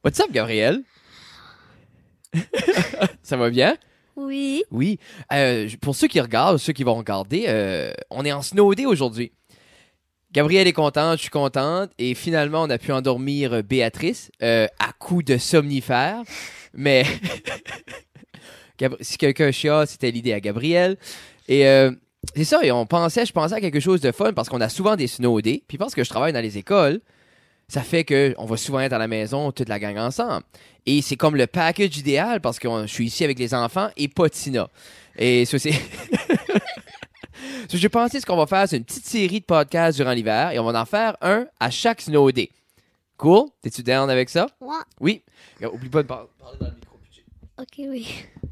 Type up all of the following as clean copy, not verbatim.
What's up, Gabriel? Ça va bien? Oui. Oui. Pour ceux qui regardent, ceux qui vont regarder, on est en snow day aujourd'hui. Gabrielle est contente, je suis contente. Et finalement, on a pu endormir Béatrice à coups de somnifères. Mais si quelqu'un chiale, c'était l'idée à Gabrielle. Et c'est ça, et je pensais à quelque chose de fun parce qu'on a souvent des snow days. Puis parce que je travaille dans les écoles, ça fait qu'on va souvent être à la maison, toute la gang ensemble. Et c'est comme le package idéal parce que je suis ici avec les enfants et pas Tina. Et ça, c'est... So, j'ai pensé ce qu'on va faire, c'est une petite série de podcasts durant l'hiver et on va en faire un à chaque snow day. Cool? T'es-tu down avec ça? Ouais. Oui. Oublie pas de parler dans le micro. Ok, oui.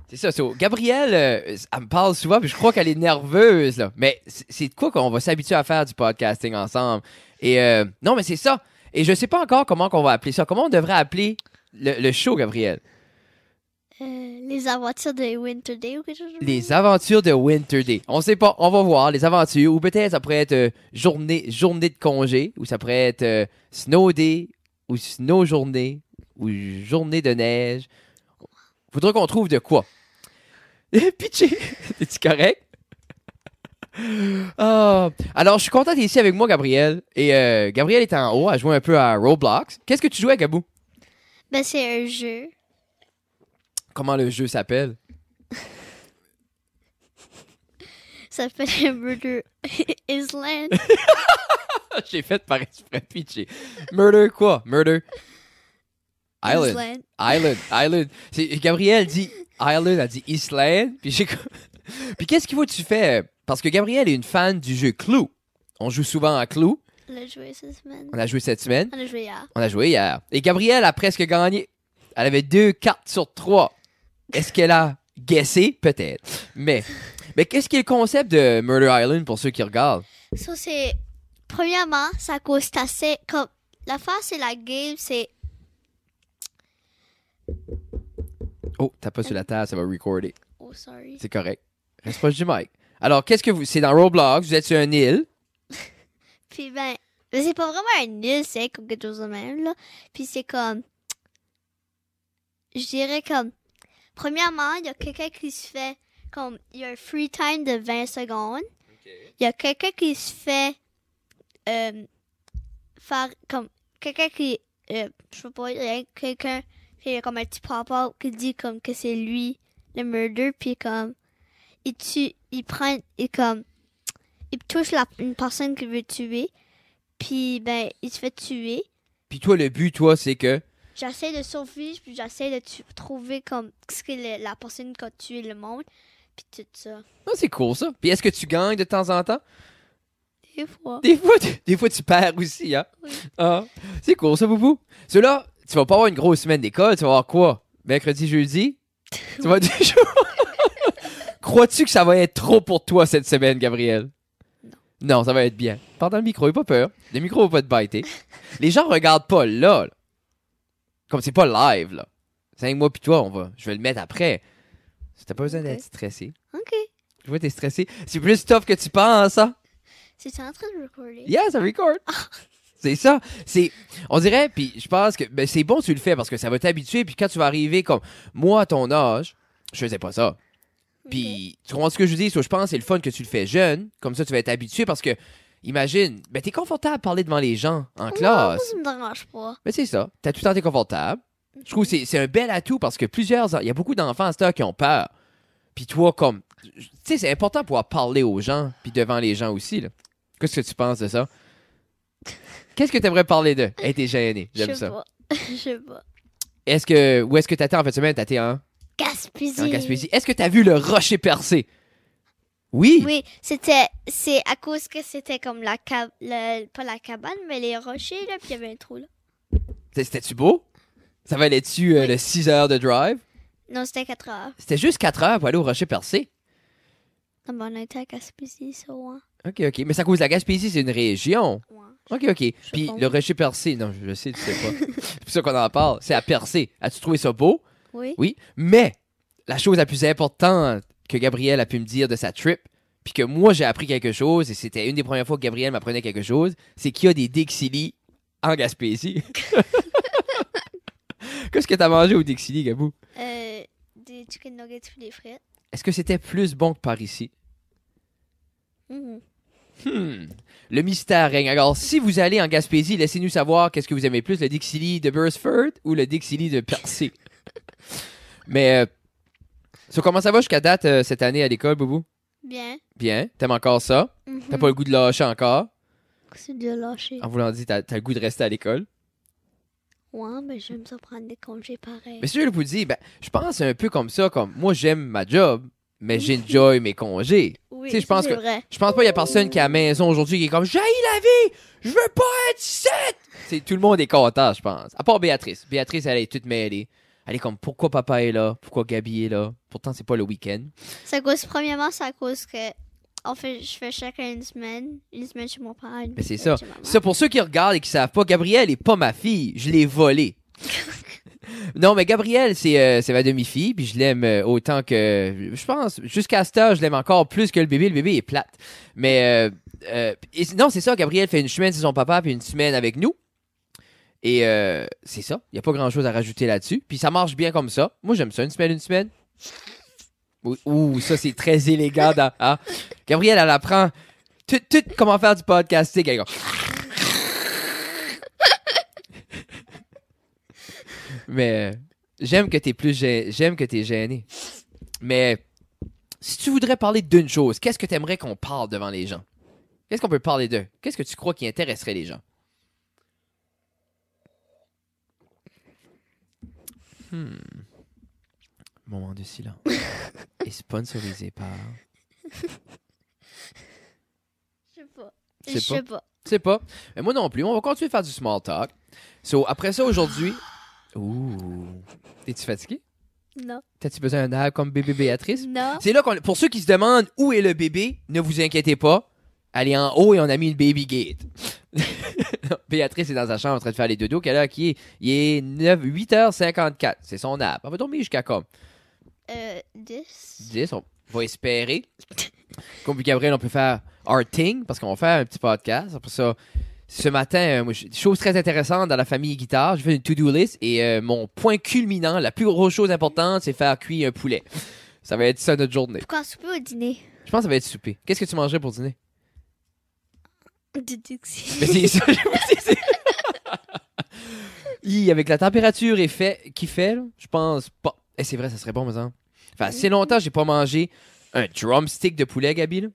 C'est ça. Gabrielle, elle me parle souvent, puis je crois qu'elle est nerveuse, là. Mais c'est de quoi qu'on va s'habituer à faire du podcasting ensemble. Et non, mais c'est ça. Et je sais pas encore comment qu'on va appeler ça. Comment on devrait appeler le show, Gabrielle? Les aventures de Winter Day ou quelque chose de Les aventures de Winter Day. On sait pas, on va voir les aventures. Ou peut-être ça pourrait être journée de congé. Ou ça pourrait être Snow Day. Ou Snow Journée. Ou Journée de neige. Faudra qu'on trouve de quoi. Pitché, es-tu correct? Ah. Alors, je suis content d'être ici avec moi, Gabrielle. Et Gabrielle est en haut, elle joue un peu à Roblox. Qu'est-ce que tu joues à Gabou? Ben, c'est un jeu. Comment le jeu s'appelle? Ça s'appelle Murder Island. J'ai fait par exprès pitcher. Murder quoi? Murder Island. Island. Gabrielle dit Island, elle dit Island. Puis qu'est-ce qu'il faut que tu fais? Parce que Gabrielle est une fan du jeu Clue. On joue souvent à Clue. On a joué cette semaine. On a joué cette semaine. On a joué hier. On a joué hier. Et Gabrielle a presque gagné. Elle avait 2 cartes sur 3. Est-ce qu'elle a guessé? Peut-être. Mais qu'est-ce qui est le concept de Murder Island pour ceux qui regardent? Ça, c'est... Premièrement, ça coûte assez... Comme... La face, c'est la game, c'est... Oh, t'as pas sur la table, ça va recorder. Oh, sorry. C'est correct. Reste proche du mic. Alors, qu'est-ce que vous... C'est dans Roblox, vous êtes sur une île. Puis, ben... Mais c'est pas vraiment un île, c'est comme quelque chose de même, là. Puis c'est comme... Je dirais comme... Premièrement, il y a quelqu'un qui se fait... Comme... Il y a un free time de 20 secondes. Il y a quelqu'un qui se fait... faire comme... Quelqu'un qui... je sais pas, il y a quelqu'un qui a comme un petit pop-up qui dit comme que c'est lui, le murder, puis comme... Il prend... Et comme... Il touche une personne qu'il veut tuer. Puis, ben, il se fait tuer. Puis toi, le but, toi, c'est que... J'essaie de survivre, puis j'essaie de trouver comme ce que la personne qui a tué le monde, puis tout ça. Oh, c'est cool, ça. Puis est-ce que tu gagnes de temps en temps? Des fois. Des fois, tu perds aussi, hein? Oui. Ah, c'est cool, ça, Boubou. Cela, tu vas pas avoir une grosse semaine d'école. Tu vas avoir quoi? Mercredi, jeudi? Tu vas du jour? Crois-tu que ça va être trop pour toi cette semaine, Gabrielle? Non, ça va être bien. Parle dans le micro, n'aie pas peur. Le micro va pas te biter. Les gens regardent pas là. Comme c'est pas live, là. 5 mois pis toi, je vais le mettre après. T'as pas besoin d'être stressé. OK. Je vois t'es stressé. C'est plus tough que tu penses, ça. C'est en train de recorder? Yeah, ça record. C'est ça. On dirait, puis je pense que c'est bon si tu le fais parce que ça va t'habituer. Puis quand tu vas arriver comme moi à ton âge, je faisais pas ça. Puis tu comprends ce que je dis? Je pense que c'est le fun que tu le fais jeune. Comme ça, tu vas être habitué parce que, imagine, t'es confortable à parler devant les gens en classe. Moi, ça me dérange pas. Mais c'est ça. T'as tout le temps été confortable. Je trouve que c'est un bel atout parce que il y a beaucoup d'enfants à cette heure qui ont peur. Puis toi, comme, tu sais, c'est important de pouvoir parler aux gens, puis devant les gens aussi, là. Qu'est-ce que tu penses de ça? Qu'est-ce que tu aimerais parler de? Hey, t'es gêné. J'aime ça. Je sais pas. Où est-ce que t'étais en fait de semaine? T'étais en Gaspésie. Est-ce que t'as vu le rocher percé? Oui. Oui, c'est à cause que c'était comme pas la cabane, mais les rochers, là, puis il y avait un trou, là. C'était-tu beau? Ça valait-tu Oui. le 6 heures de drive? Non, c'était 4 heures. C'était juste 4 heures pour aller au rocher percé. Non, mais on a été à Gaspésie, ça, ouais. OK. Mais ça cause la Gaspésie, c'est une région. Ouais. OK. Puis le rocher percé, non, je sais, tu sais pas. C'est pour ça qu'on en parle. C'est à percer. As-tu trouvé ça beau? Oui. Oui. Mais la chose la plus importante que Gabrielle a pu me dire de sa trip, puis que moi j'ai appris quelque chose, et c'était une des premières fois que Gabrielle m'apprenait quelque chose, c'est qu'il y a des Dixili en Gaspésie. Qu'est-ce que t'as mangé au Dixili, Gabou? Des chicken nuggets puis des frites. Est-ce que c'était plus bon que par ici? Mhm. Le mystère règne. Alors, si vous allez en Gaspésie, laissez-nous savoir qu'est-ce que vous aimez plus, le Dixili de Burstford ou le Dixili de Percé. Mais, comment ça va jusqu'à date cette année à l'école, Boubou? Bien. Bien. T'aimes encore ça? T'as pas le goût de lâcher encore? C'est de lâcher. En voulant dire, t'as le goût de rester à l'école? Ouais, mais j'aime ça prendre des congés pareil. Mais si je vous dis, ben, je pense un peu comme ça, comme moi j'aime ma job, mais j'enjoy mes congés. Oui, Tu sais, je pense c'est que- vrai. Je pense pas qu'il y a personne qui est à la maison aujourd'hui qui est comme j'haïs la vie, je veux pas être ici. C'est tout le monde est content, je pense. À part Béatrice. Béatrice, elle est toute mêlée. Elle est comme pourquoi papa est là, pourquoi Gabi est là. Pourtant c'est pas le week-end. C'est à cause, premièrement, c'est à cause que je fais chacun une semaine chez mon père. Une Mais c'est semaine ça. chez maman. Ça pour ceux qui regardent et qui savent pas, Gabrielle est pas ma fille, je l'ai volée. Non, mais Gabrielle, c'est ma demi-fille, puis je l'aime autant que... Je pense, jusqu'à ce temps, je l'aime encore plus que le bébé. Le bébé est plate. Mais non, c'est ça, Gabrielle fait une semaine chez son papa, puis une semaine avec nous. Et c'est ça, il n'y a pas grand-chose à rajouter là-dessus. Puis ça marche bien comme ça. Moi, j'aime ça, une semaine, une semaine. Ouh, ça, c'est très élégant. Hein? Gabrielle, elle apprend tout comment faire du podcasting. Elle est comme... Mais j'aime que t'es gêné. Mais si tu voudrais parler d'une chose, qu'est-ce que tu aimerais qu'on parle devant les gens? Qu'est-ce qu'on peut parler d'eux? Qu'est-ce que tu crois qui intéresserait les gens? Moment de silence. Et sponsorisé par... Je sais pas. Je Je sais sais pas. Je sais pas. Mais moi non plus. On va continuer de faire du small talk. So, après ça, aujourd'hui... Ouh. T'es-tu fatigué? Non. T'as-tu besoin d'un air comme bébé Béatrice? Non. C'est là pour ceux qui se demandent où est le bébé, ne vous inquiétez pas. Elle est en haut et on a mis une baby gate. Béatrice est dans sa chambre en train de faire les dodos. Quelle heure qu'il est? Il est 8h54. C'est son app. On va dormir jusqu'à comme 10. 10. On va espérer. Comme puis Gabriel, on peut faire our thing parce qu'on va faire un petit podcast. Après ça, ce matin, chose très intéressante dans la famille guitare, j'ai fait une to-do list et mon point culminant, la plus grosse chose importante, c'est faire cuire un poulet. Ça va être ça notre journée. Pourquoi souper au dîner? Je pense que ça va être souper. Qu'est-ce que tu mangerais pour dîner? Du Dixie. Mais c'est ça, je me dis, avec la température qui fait, là, je pense pas. C'est vrai, ça serait bon, mais ça. Fait assez longtemps que j'ai pas mangé un drumstick de poulet, Gabi, là. Tu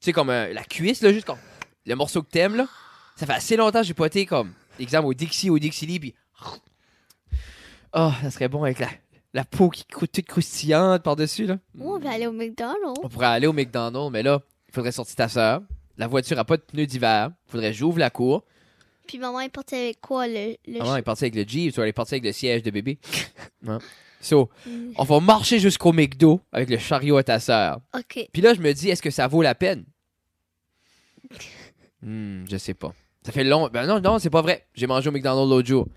sais, comme la cuisse, là, juste comme le morceau que t'aimes, là. Ça fait assez longtemps que j'ai pas été comme, exemple, au Dixili, puis... Oh, ça serait bon avec la peau qui coûte toute croustillante par-dessus, là. On va aller au McDonald's. On pourrait aller au McDonald's, mais là, il faudrait sortir ta soeur. La voiture a pas de pneus d'hiver. Faudrait que j'ouvre la cour. Puis maman est partie avec quoi? Maman est partie avec le Jeep, elle est partie avec le siège de bébé. Ouais. So, on va marcher jusqu'au McDo avec le chariot à ta soeur. OK. Puis là, je me dis, est-ce que ça vaut la peine? Je sais pas. Ça fait long. Ben non, c'est pas vrai. J'ai mangé au McDonald's l'autre jour.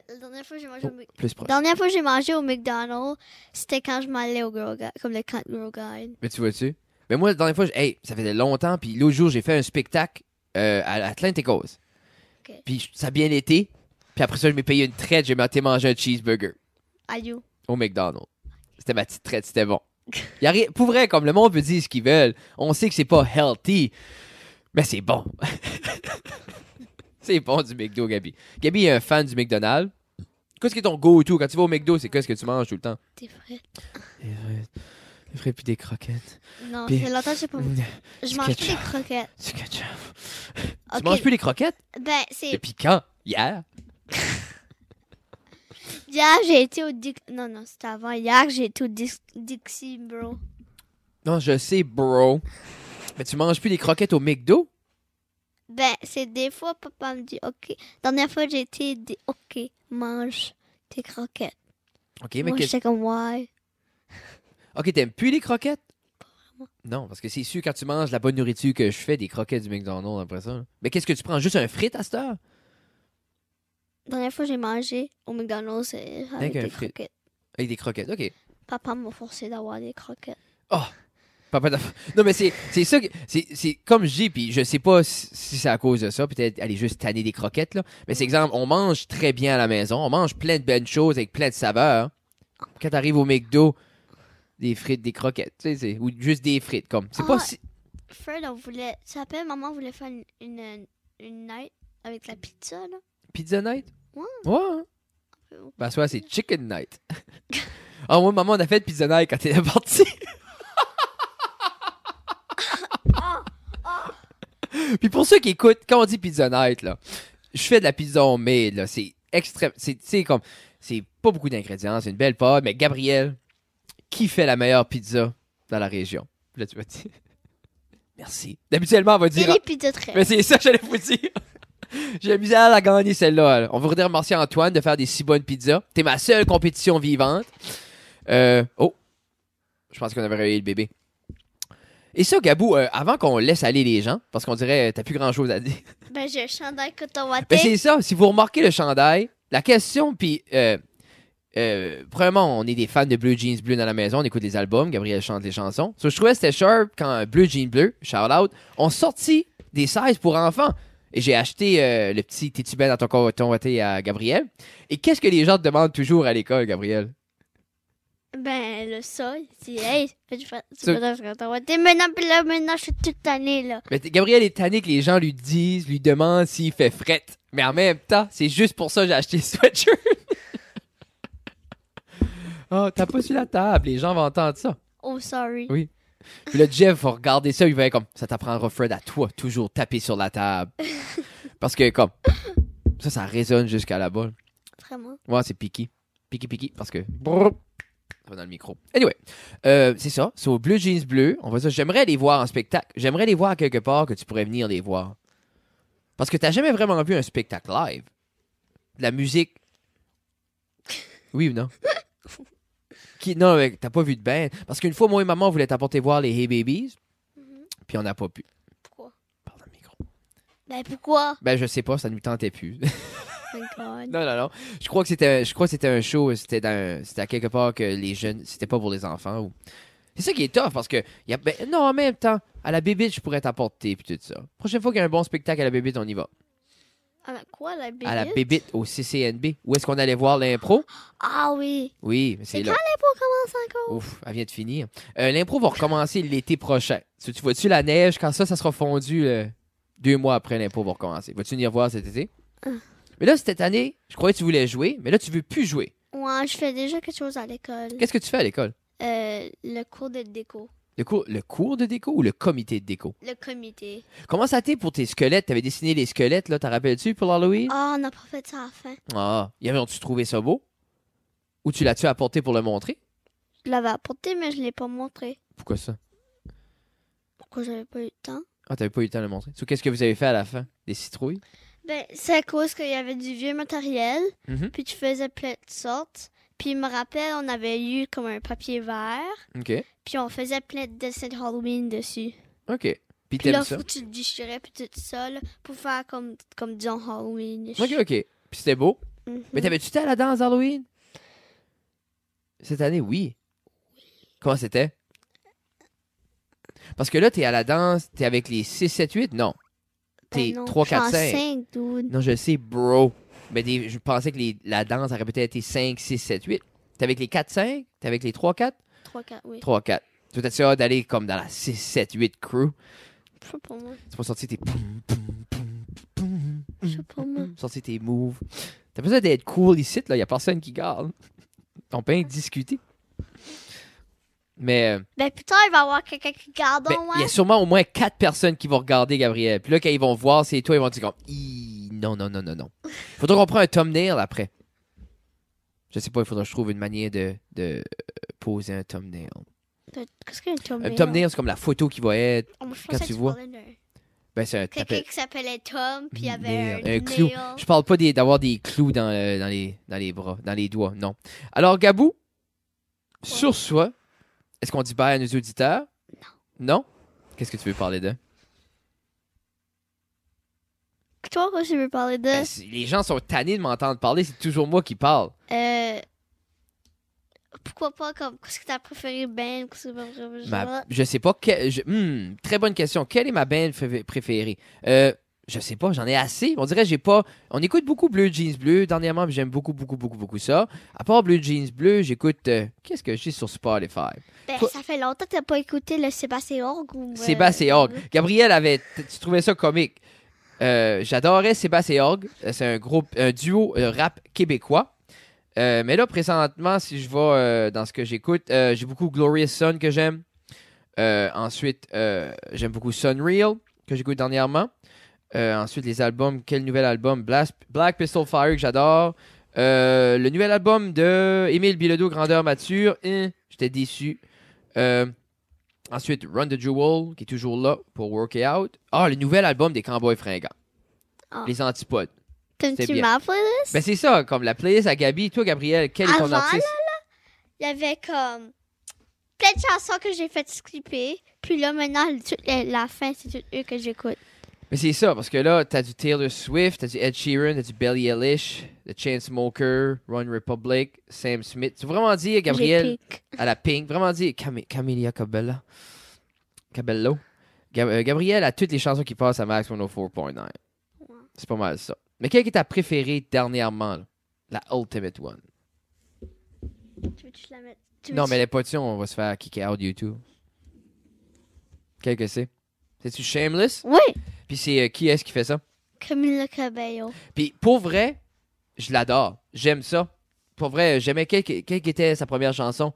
La dernière fois que j'ai mangé Plus proche. La dernière fois que j'ai mangé au McDonald's, c'était quand je m'allais au Girl Guide, comme le camp Girl Guide. Mais tu vois-tu? Mais moi, la dernière fois, ça faisait longtemps. Puis l'autre jour, j'ai fait un spectacle à Atlanticos. OK. Puis ça a bien été. Puis après ça, je m'ai payé une traite. J'ai été manger un cheeseburger Aïe. au McDonald's. C'était ma petite traite, c'était bon. Pour vrai, comme le monde peut dire ce qu'ils veulent, on sait que c'est pas healthy, mais c'est bon. C'est bon du McDo, Gabi. Gabi est un fan du McDonald's. Qu'est-ce qui est ton go-to? Quand tu vas au McDo, c'est qu'est-ce que tu manges tout le temps? T'es frites. Des frites puis des croquettes. Non, Puis- ça fait longtemps que j'ai pas mangé. Je mange plus des croquettes. Du ketchup. Ok. Tu manges plus les croquettes? Ben, c'est... Depuis quand? Hier? Hier, j'ai été au Non, c'était avant. Hier, j'ai été au Dixie, bro. Non, je sais, bro. Mais tu manges plus les croquettes au McDo? Ben, c'est des fois, papa me dit, OK. Dernière fois, j'ai été, il dit, OK, mange tes croquettes. OK, mais Moi, j'étais comme, ouais. OK, t'aimes plus les croquettes? Non, parce que c'est sûr, quand tu manges la bonne nourriture que je fais, des croquettes du McDonald's après ça. là. Mais qu'est-ce que tu prends? Juste un frit à cette heure? Dernière fois, j'ai mangé au McDonald's avec un des frit. croquettes. Avec des croquettes, OK. Papa m'a forcé d'avoir des croquettes. Oh! Papa d'affaires. Non, mais c'est ça. C'est comme je dis, puis je sais pas si c'est à cause de ça. Peut-être elle est juste tannée des croquettes, là. Mais c'est exemple, on mange très bien à la maison. On mange plein de bonnes choses avec plein de saveurs. Quand t'arrives au McDo, des frites, des croquettes, tu sais, ou juste des frites, comme. C'est pas si. Fred, on voulait. Ça s'appelle, maman voulait faire une night avec la pizza, là. Pizza night? Ouais. Ouais. Hein? Ben, soit c'est chicken night. Ah, moi, maman, on a fait pizza night quand t'es partie. Puis pour ceux qui écoutent, quand on dit pizza night, là, je fais de la pizza homemade, là. C'est extrême. C'est comme. C'est pas beaucoup d'ingrédients, c'est une belle pâte, mais Gabriel, qui fait la meilleure pizza dans la région? Là, tu vas dire. Merci. Habituellement, on va Et dire. les pizzas très. Mais c'est ça que j'allais vous dire. J'ai la misère à gagner celle-là. Là. On voudrait remercier Antoine de faire des si bonnes pizzas. T'es ma seule compétition vivante. Oh. Je pense qu'on avait réveillé le bébé. Et ça, Gabou, avant qu'on laisse aller les gens, parce qu'on dirait t'as plus grand-chose à dire. Ben, j'ai un chandail Coton-Watté. Ben c'est ça. Si vous remarquez le chandail, la question, puis... premièrement, on est des fans de Blue Jeans Bleu dans la maison. On écoute des albums. Gabriel chante les chansons. So, je trouvais que c'était sharp quand Blue Jeans Bleu, shout out, ont sorti des sizes pour enfants. Et j'ai acheté le petit T'es-tu bien dans ton coton-watté à Gabriel. Et qu'est-ce que les gens te demandent toujours à l'école, Gabriel? Ben, le ça, c'est hey, tu fais dans ce Coton-Watté. Maintenant, je suis toute tannée, là. Mais Gabriel est tanné que les gens lui disent, lui demandent s'il fait fret. Mais en même temps, c'est juste pour ça que j'ai acheté le sweatshirt. Oh, t'as pas sur la table. Les gens vont entendre ça. Oh, sorry. Oui. Puis là, Jeff va regarder ça, il va être comme, ça t'apprendra Fred à toi, toujours taper sur la table. Parce que, comme, ça résonne jusqu'à là-bas. Vraiment. Ouais, c'est piqué. Piqué, parce que, brrr, ça va dans le micro. Anyway, c'est ça. C'est au Bleu Jeans Bleu. On va dire, j'aimerais les voir en spectacle. J'aimerais les voir quelque part que tu pourrais venir les voir. Parce que t'as jamais vraiment vu un spectacle live. De la musique. Oui ou non? Non, mais t'as pas vu de band. Parce qu'une fois, moi et maman voulaient t'apporter voir les Hey Babies, puis on n'a pas pu. Pourquoi? Parle dans le micro. Ben, pourquoi? Ben, je sais pas, ça nous tentait plus. Oh my God. Non. Je crois que c'était un show, c'était à quelque part que les jeunes, c'était pas pour les enfants. C'est ça qui est tough, parce que, non, en même temps, à la Bébite, je pourrais t'apporter, puis tout ça. Prochaine fois qu'il y a un bon spectacle à la Bébite, on y va. À quoi, la bébite? À la Bébite, au CCNB. Où est-ce qu'on allait voir l'impro? Ah oui. Oui, mais c'est C'est là. quand l'impro commence encore? Ouf, elle vient de finir. L'impro va recommencer l'été prochain. Tu vois-tu la neige? Quand ça sera fondu 2 mois après, l'impro va recommencer. Vas-tu venir voir cet été? Mais là, cette année, je croyais que tu voulais jouer, mais là, tu veux plus jouer. Ouais, je fais déjà quelque chose à l'école. Qu'est-ce que tu fais à l'école? Le cours de déco. Le cours de déco ou le comité de déco? Le comité. Comment ça a été pour tes squelettes? T'avais dessiné les squelettes, là, t'en rappelles-tu pour l'Halloween? Ah, on n'a pas fait ça à la fin. Ah, tu trouvé ça beau? Ou tu l'as-tu apporté pour le montrer? Je l'avais apporté, mais je ne l'ai pas montré. Pourquoi ça? Pourquoi j'avais pas eu le temps? Ah, t'avais pas eu le temps de le montrer. So, qu'est-ce que vous avez fait à la fin? Des citrouilles? Ben, c'est à cause qu'il y avait du vieux matériel, Mhm. puis tu faisais plein de sortes. Puis, je me rappelle, on avait eu comme un papier vert, OK. puis on faisait plein de dessins de Halloween dessus. OK. Puis Puis t'aimes là, ça? faut que tu le déchirais, puis tout ça, là, pour faire comme disons, Halloween. OK. Puis c'était beau? Mhm. Mais t'avais-tu été à la danse Halloween? Cette année, oui. Comment c'était? Parce que là, t'es à la danse, t'es avec les 6, 7, 8? Non. T'es Ben non, 3, 4, je suis en 5. 5, dude. Non, je sais, bro. Mais je pensais que la danse aurait peut-être été 5, 6, 7, 8. T'es avec les 4, 5? T'es avec les 3, 4? 3, 4, oui. 3, 4. Tu t'as hâte d'aller comme dans la 6, 7, 8 crew. Je sais pas moi. Tu vas sortir tes poum, poum, poum, poum, Je sais pas moi. sortir tes moves. T'as besoin d'être cool ici, là. Y a personne qui garde. On peut discuter. Mais Ben putain, il va y avoir quelqu'un qui garde, il y a sûrement au moins 4 personnes qui vont regarder Gabriel. Puis là, quand ils vont voir c'est toi, ils vont dire comme non. Faudra qu'on prenne un thumbnail après. Je sais pas, il faudra que je trouve une manière de poser un thumbnail. Qu'est-ce qu'un Tom? Un thumbnail, c'est comme la photo qui va être. Oh, moi, je quand pensais tu que vois. parlais d'un- Ben, c'est un quelqu'un qui s'appelait Tom, puis il y avait Nail, un clou. nail. Je parle pas d'avoir des clous dans les bras, dans les doigts, non. Alors, Gabou, sur soi, est-ce qu'on dit bye à nos auditeurs? Non. Qu'est-ce que tu veux parler de? Toi, quoi, tu veux parler de? Les gens sont tannés de m'entendre parler, c'est toujours moi qui parle. pourquoi pas, comme, qu'est-ce que t'as préféré band? Je sais pas. Très bonne question. Quelle est ma band préférée? Je sais pas, j'en ai assez. On dirait que j'ai pas. On écoute beaucoup Blue Jeans Bleu dernièrement, puis j'aime beaucoup, beaucoup, beaucoup, beaucoup ça. À part Blue Jeans Bleu, j'écoute. Qu'est-ce que j'ai sur Spotify? Ben, Toi- ça fait longtemps que t'as pas écouté le Sébastien Org ou. Sébastien Org. Gabriel avait. Tu trouvais ça comique. J'adorais Sébastien Org. C'est un duo rap québécois. Mais là, présentement, si je vais dans ce que j'écoute, j'ai beaucoup Glorious Sun que j'aime. Ensuite, j'aime beaucoup Sunreal que j'écoute dernièrement. Ensuite, les albums. Quel nouvel album? Black Pistol Fire que j'adore. Le nouvel album de Émile Bilodeau, Grandeur Mature. J'étais déçu. Ensuite, Run the Jewel, qui est toujours là pour Work It Out. Le nouvel album des Cowboys Fringants. Ah. Les Antipodes. T'aimes-tu bien. ma playlist? Ben c'est ça, comme la playlist à Gabi. Toi, Gabriel, quel est ton Avant, artiste? Il y avait comme plein de chansons que j'ai fait skipper. Puis là, maintenant, la fin, c'est tout eux que j'écoute. Mais c'est ça, parce que là, t'as du Taylor Swift, t'as du Ed Sheeran, t'as du Billie Eilish, The Chainsmokers, Run Republic, Sam Smith. Tu veux vraiment dire, Gabriel, à la Pink, vraiment dire Camilla Cabello. Gabriel a toutes les chansons qui passent à Max 104.9. Ouais. C'est pas mal ça. Mais quelle est ta préférée dernièrement? Là? La Ultimate One. Tu veux que je la mette? Non, mais les potions, on va se faire kicker out YouTube. Quelle que c'est? C'est-tu Shameless? Oui, Puis c'est qui est-ce qui fait ça? Camila Cabello. Puis pour vrai, je l'adore. J'aime ça. Pour vrai, j'aimais quelle était sa première chanson?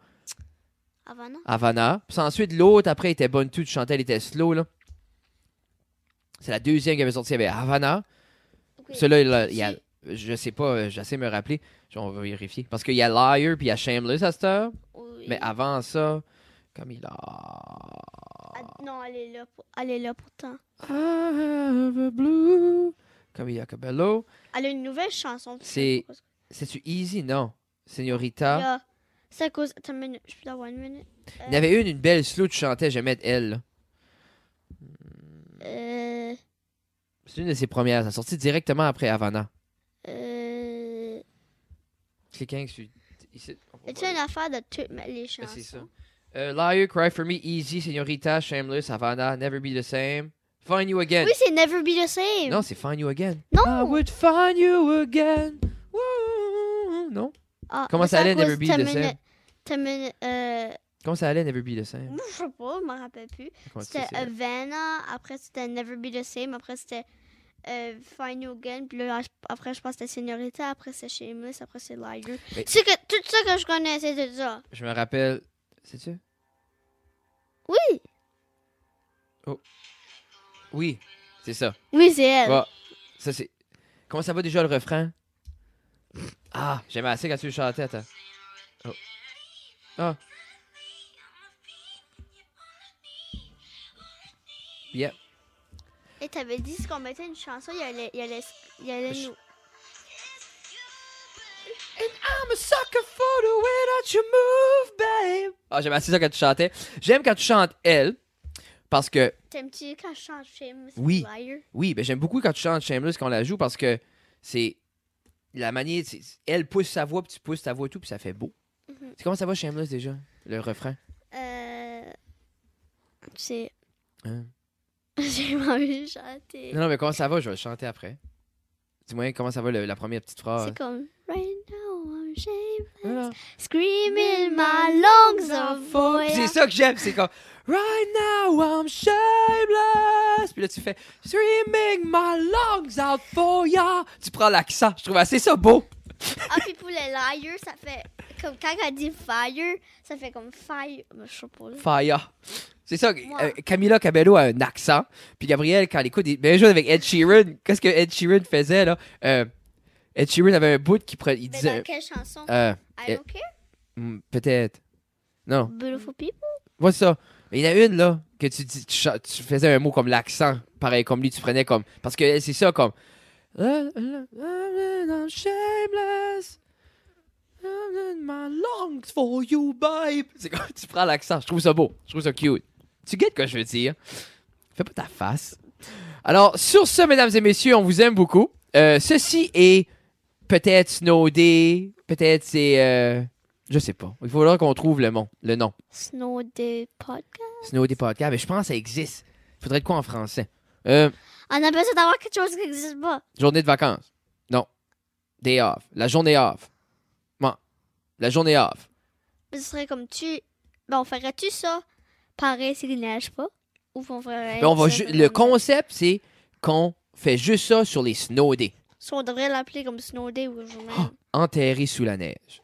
Havana? Havana. Puis ensuite, l'autre, après, était bonne toute. Tu chantais, elle était slow, là. C'est la deuxième qui avait sorti. Il y avait Havana. Okay. Celui-là, il y a... Je sais pas, j'essaie de me rappeler. On va vérifier. Parce qu'il y a Liar puis il y a Shameless à cette heure. Oui. Mais avant ça, comme il a... Non, elle est là pourtant. I have a blue. Camilla Cabello. Elle a une nouvelle chanson. C'est- C'est-tu Easy? Non. Señorita. Là, c'est à cause. Attends une minute, je peux avoir une minute. Il y avait une belle slow que tu chantais, j'aimais elle. Là. C'est une de ses premières. Elle a sorti directement après Havana. Quelqu'un qui ici. Es-tu une affaire de toutes les Ben, chansons? c'est ça. Liar, Cry for Me, Easy, Señorita, Shameless, Havana, Never Be the Same. Find You Again. Oui, c'est Never Be the Same. Non, c'est Find You Again. Non. I would find you again. Woo. Non? Ah, Comment mais ça c'est à allait, cause- Never Be t'as the une Same? minute- t'as une minute, Comment ça allait, Never Be the Same? je sais pas, je m'en rappelle plus. Comment tu sais, C'était c'est- Havana, après c'était Never Be the Same, après c'était Find You Again, puis là, après je pense que c'était Señorita, après c'est Shameless, après c'est Liar. Mais- C'est que tout ça que je connais, c'est tout ça. Je me rappelle. C'est-tu? Oui, Oui, c'est ça. oui, c'est elle. Bon, ça c'est. Comment ça va déjà le refrain? Ah, j'aimais assez quand tu le chantais, attends. Oh. Ah. Yep. Et t'avais dit qu'on mettait une chanson, il allait Je- nous. And I'm a sucker for the way that you move, babe. Ah, j'aime assez ça quand tu chantais. J'aime quand tu chantes elle, parce que, T'aimes-tu quand je chante Shameless Oui. ou Liar? oui, ben j'aime beaucoup quand tu chantes Shameless, qu'on la joue, parce que c'est la manière, elle pousse sa voix, puis tu pousses ta voix et tout, puis ça fait beau. Mhm. C'est comment ça va Shameless déjà, le refrain? C'est. Hein? J'ai pas envie de chanter. Non, mais comment ça va? Je vais le chanter après. Dis-moi comment ça va la première petite phrase. C'est comme Right now I'm shameless, Voilà. screaming my lungs of voice. Puis c'est ça que j'aime, c'est comme Right now I'm shameless. Puis là tu fais Screaming my lungs out for ya. Tu prends l'accent, je trouve assez ça beau. Ah, puis pour le liar, ça fait comme quand elle dit fire, ça fait comme fire. Je sais pas. Là. Fire. C'est ça, Ouais. Camila Cabello a un accent. Puis Gabriel, quand elle écoute des belles choses avec Ed Sheeran, qu'est-ce que Ed Sheeran faisait là? Ed Sheeran avait un bout il Mais disait. dans quelle chanson? euh, I don't care. Peut-être. Non. Beautiful people. Moi, c'est ça. Mais il y en a une, là, que tu faisais un mot comme l'accent, pareil comme lui, tu prenais comme. Parce que c'est ça, comme. I'm shameless. My lungs for you, babe. C'est comme tu prends l'accent. Je trouve ça beau. Je trouve ça cute. Tu guettes ce que je veux dire. Fais pas ta face. Alors, sur ce, mesdames et messieurs, on vous aime beaucoup. Ceci est peut-être snowdé. Peut-être c'est. Je sais pas. Il faudra qu'on trouve le nom. Snow Day Podcast. Snow Day Podcast. Mais je pense que ça existe. Il faudrait de quoi en français? On a besoin d'avoir quelque chose qui n'existe pas. Journée de vacances. Non. Day off. La journée off. Bon. La journée off. Mais ce serait comme Bon, ferais-tu ça pareil s'il neige pas? Ou on ferait... Mais le concept, c'est qu'on fait juste ça sur les snow days. Soit on devrait l'appeler comme Snow Day ou journée. Enterré sous la neige.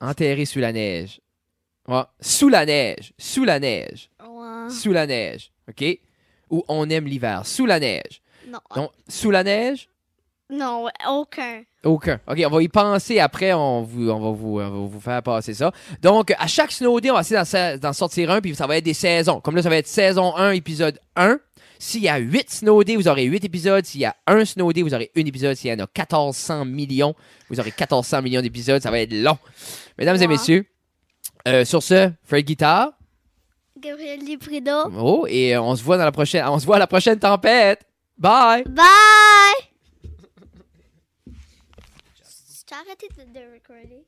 Enterré sous la neige. Ouais. Sous la neige. Sous la neige. Ouais. Sous la neige. OK? Ou on aime l'hiver. Sous la neige. Non. Donc, sous la neige? Non, aucun. Aucun. OK, on va y penser après. On va vous faire passer ça. Donc, à chaque Snow Day, on va essayer d'en sortir un, puis ça va être des saisons. Comme là, ça va être saison 1, épisode 1. S'il y a 8 Snow Day, vous aurez 8 épisodes. S'il y a un Snow Day, vous aurez un épisode. S'il y en a 1400 millions, vous aurez 1400 millions d'épisodes. Ça va être long. Mesdames et messieurs, sur ce, Fred Guitar. Gabriel Librido. Oh, et on se voit à la prochaine tempête. Bye! Bye! Tu as arrêté de recorder?